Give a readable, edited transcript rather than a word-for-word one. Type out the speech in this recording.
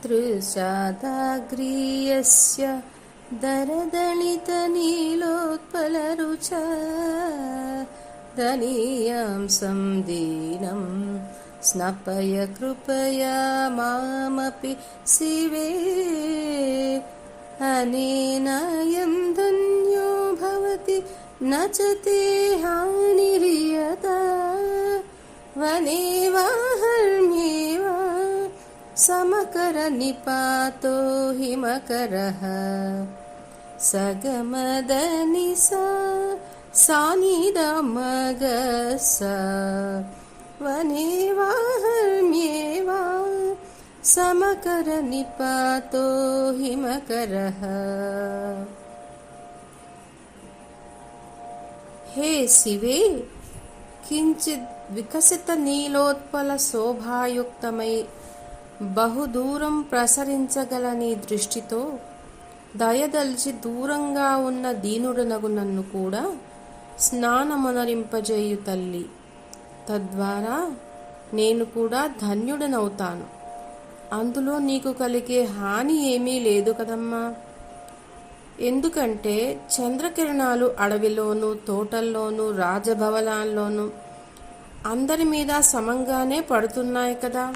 तृषादाग्रीयस्य दरदलितनीलोत्पलरुचा दनीयांसं दीनं स्नपय कृपया मामपि शिवे अनेनायं धन्यो भवति न च ते हानिर्यता वने वा हर्म्ये समकर निपातो हिमकरः सगमदनिसा सानिदमगसा वने वा हर्म्ये वा समकर निपातो हिमकरः। हे शिवे, किंचित विकसित నీలోత్పల శోభాయుక్తమై బహుదూరం ప్రసరించగల నీ దృష్టితో దయదల్చి దూరంగా ఉన్న దీనుడనగు నన్ను కూడా స్నానమునరింపజేయు తల్లి. తద్వారా నేను కూడా ధన్యుడనవుతాను. అందులో నీకు కలిగే హాని ఏమీ లేదు కదమ్మా. ఎందుకంటే చంద్రకిరణాలు అడవిలోనూ తోటల్లోనూ రాజభవనాల్లోనూ అందరి మీద సమంగానే పడుతున్నాయి కదా.